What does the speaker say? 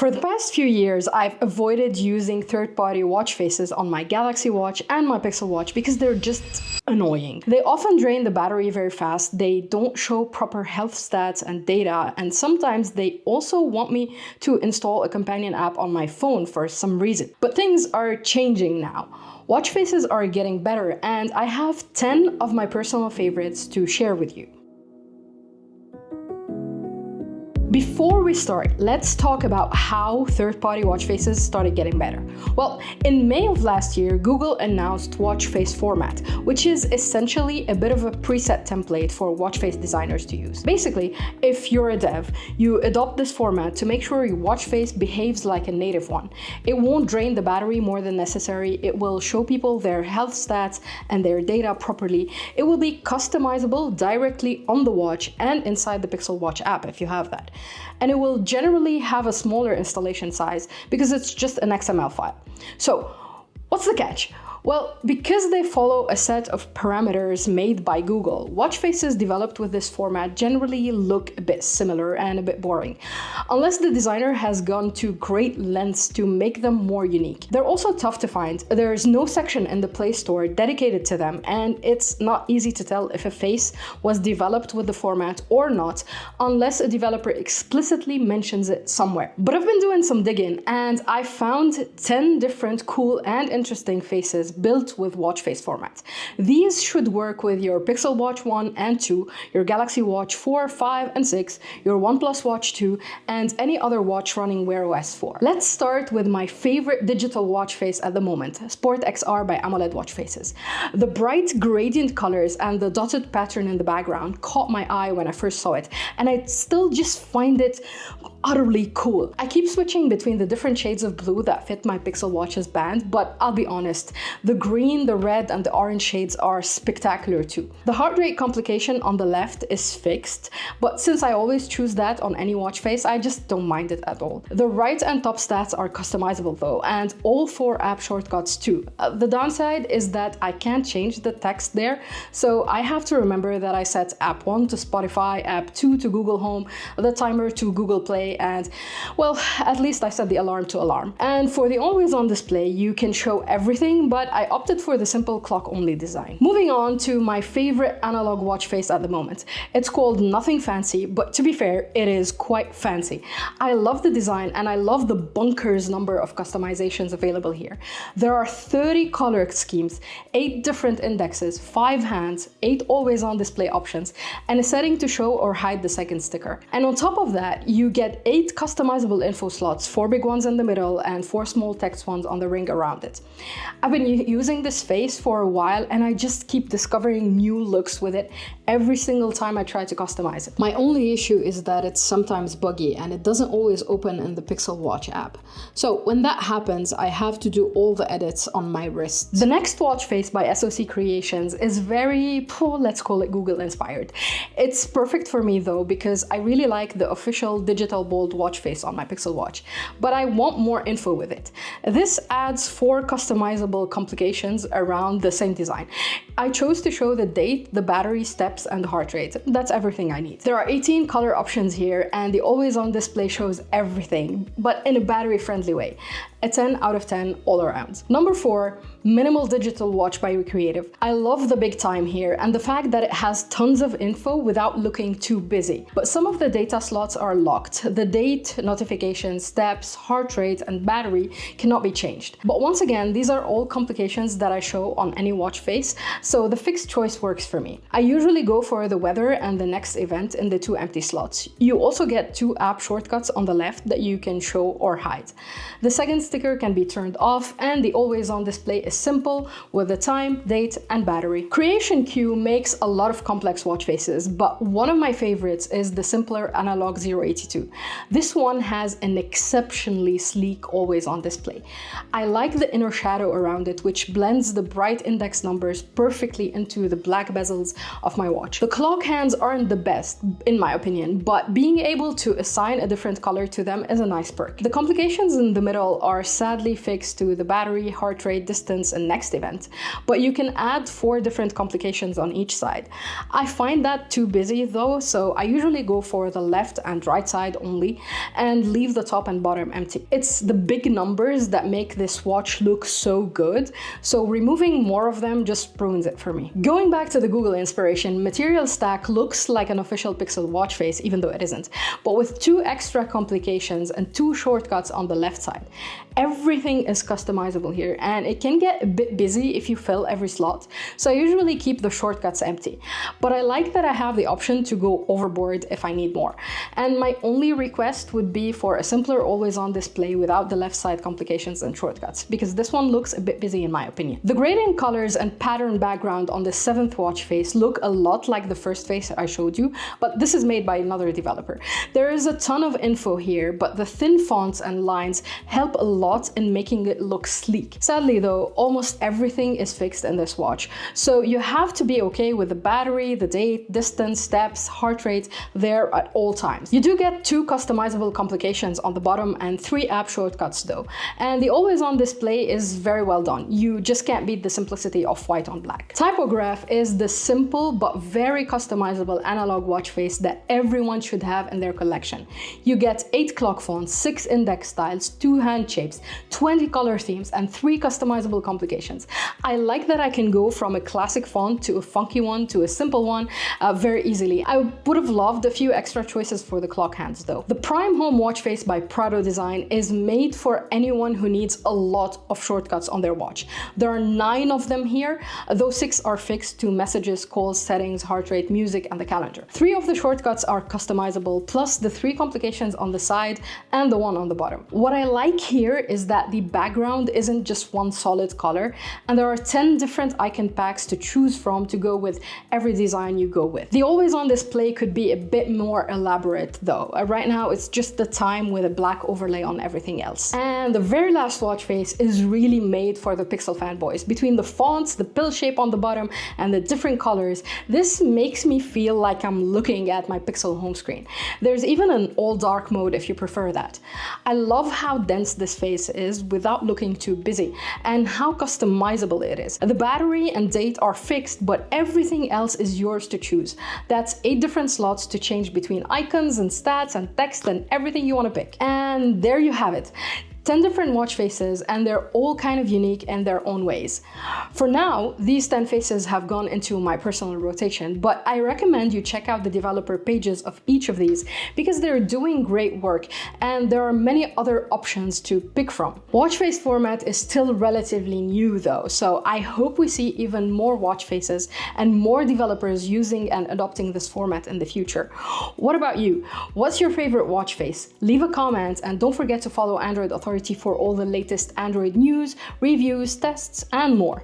For the past few years, I've avoided using third-party watch faces on my Galaxy Watch and my Pixel Watch because they're just annoying. They often drain the battery very fast, they don't show proper health stats and data, and sometimes they also want me to install a companion app on my phone for some reason. But things are changing now. Watch faces are getting better, and I have 10 of my personal favorites to share with you. Before we start, let's talk about how third-party watch faces started getting better. Well, in May of last year, Google announced watch face format, which is essentially a bit of a preset template for watch face designers to use. Basically, if you're a dev, you adopt this format to make sure your watch face behaves like a native one. It won't drain the battery more than necessary, it will show people their health stats and their data properly. It will be customizable directly on the watch and inside the Pixel Watch app if you have that. And it will generally have a smaller installation size because it's just an XML file. So, what's the catch? Well, because they follow a set of parameters made by Google, watch faces developed with this format generally look a bit similar and a bit boring, unless the designer has gone to great lengths to make them more unique. They're also tough to find. There's no section in the Play Store dedicated to them, and it's not easy to tell if a face was developed with the format or not, unless a developer explicitly mentions it somewhere. But I've been doing some digging, and I found 10 different cool and interesting faces built with watch face format. These should work with your Pixel Watch 1 and 2, your Galaxy Watch 4, 5, and 6, your OnePlus Watch 2, and any other watch running Wear OS 4. Let's start with my favorite digital watch face at the moment, Sport XR by AMOLED Watch Faces. The bright gradient colors and the dotted pattern in the background caught my eye when I first saw it, and I still just find it utterly cool. I keep switching between the different shades of blue that fit my Pixel Watch's band, but I'll be honest, the green, the red, and the orange shades are spectacular too. The heart rate complication on the left is fixed, but since I always choose that on any watch face, I just don't mind it at all. The right and top stats are customizable though, and all 4 app shortcuts too. The downside is that I can't change the text there, so I have to remember that I set app 1 to Spotify, app 2 to Google Home, the timer to Google Play, and well, at least I set the alarm to alarm. And for the always on display, you can show everything, but I opted for the simple clock-only design. Moving on to my favorite analog watch face at the moment. It's called Nothing Fancy, but to be fair, it is quite fancy. I love the design and I love the bonkers number of customizations available here. There are 30 color schemes, 8 different indexes, 5 hands, 8 always on display options, and a setting to show or hide the second sticker. And on top of that, you get 8 customizable info slots, 4 big ones in the middle and 4 small text ones on the ring around it. I've been using this face for a while and I just keep discovering new looks with it every single time I try to customize it. My only issue is that it's sometimes buggy and it doesn't always open in the Pixel Watch app. So when that happens, I have to do all the edits on my wrist. The next watch face by SoC Creations is very, let's call it Google inspired. It's perfect for me though because I really like the official digital bold watch face on my Pixel Watch, but I want more info with it. This adds 4 customizable complications around the same design. I chose to show the date, the battery, steps, and the heart rate. That's everything I need. There are 18 color options here, and the always on display shows everything, but in a battery friendly way. A 10 out of 10 all around. Number 4, Minimal Digital Watch by Recreative. I love the big time here and the fact that it has tons of info without looking too busy. But some of the data slots are locked. The date, notifications, steps, heart rate, and battery cannot be changed. But once again, these are all complications that I show on any watch face, so the fixed choice works for me. I usually go for the weather and the next event in the 2 empty slots. You also get 2 app shortcuts on the left that you can show or hide. The second sticker can be turned off, and the always on display is simple with the time, date, and battery. Creation Queue makes a lot of complex watch faces, but one of my favorites is the simpler Analog 082. This one has an exceptionally sleek always on display. I like the inner shadow around it, which blends the bright index numbers perfectly into the black bezels of my watch. The clock hands aren't the best, in my opinion, but being able to assign a different color to them is a nice perk. The complications in the middle are sadly fixed to the battery, heart rate, distance, and next event, but you can add 4 different complications on each side. I find that too busy though, so I usually go for the left and right side only and leave the top and bottom empty. It's the big numbers that make this watch look so good, so removing more of them just ruins it for me. Going back to the Google inspiration, Material Stack looks like an official Pixel watch face, even though it isn't, but with 2 extra complications and 2 shortcuts on the left side. Everything is customizable here, and it can get a bit busy if you fill every slot, so I usually keep the shortcuts empty. But I like that I have the option to go overboard if I need more. And my only request would be for a simpler always-on display without the left side complications and shortcuts, because this one looks a bit busy in my opinion. The gradient colors and pattern background on the 7th watch face look a lot like the first face I showed you, but this is made by another developer. There is a ton of info here, but the thin fonts and lines help a lot in making it look sleek. Sadly though, almost everything is fixed in this watch, so you have to be okay with the battery, the date, distance, steps, heart rate there at all times. You do get 2 customizable complications on the bottom and 3 app shortcuts though, and the always-on display is very well done. You just can't beat the simplicity of white on black. Typograph is the simple but very customizable analog watch face that everyone should have in their collection. You get 8 clock fonts, 6 index styles, 2 hand shapes, 20 color themes, and 3 customizable complications. I like that I can go from a classic font to a funky one to a simple one very easily. I would have loved a few extra choices for the clock hands though. The Prime Home watch face by Prado Design is made for anyone who needs a lot of shortcuts on their watch. There are 9 of them here, though 6 are fixed to messages, calls, settings, heart rate, music, and the calendar. 3 of the shortcuts are customizable, plus the 3 complications on the side and the one on the bottom. What I like here is that the background isn't just one solid color, and there are 10 different icon packs to choose from to go with every design you go with. The always-on display could be a bit more elaborate though. Right now it's just the time with a black overlay on everything else. And the very last watch face is really made for the Pixel fanboys. Between the fonts, the pill shape on the bottom, and the different colors, this makes me feel like I'm looking at my Pixel home screen. There's even an all dark mode if you prefer that. I love how dense this face is without looking too busy, and how customizable it is. The battery and date are fixed, but everything else is yours to choose. That's 8 different slots to change between icons and stats and text and everything you want to pick. And there you have it. 10 different watch faces, and they're all kind of unique in their own ways. For now, these 10 faces have gone into my personal rotation, but I recommend you check out the developer pages of each of these because they're doing great work and there are many other options to pick from. Watch face format is still relatively new though, so I hope we see even more watch faces and more developers using and adopting this format in the future. What about you? What's your favorite watch face? Leave a comment, and don't forget to follow Android Authority for all the latest Android news, reviews, tests, and more.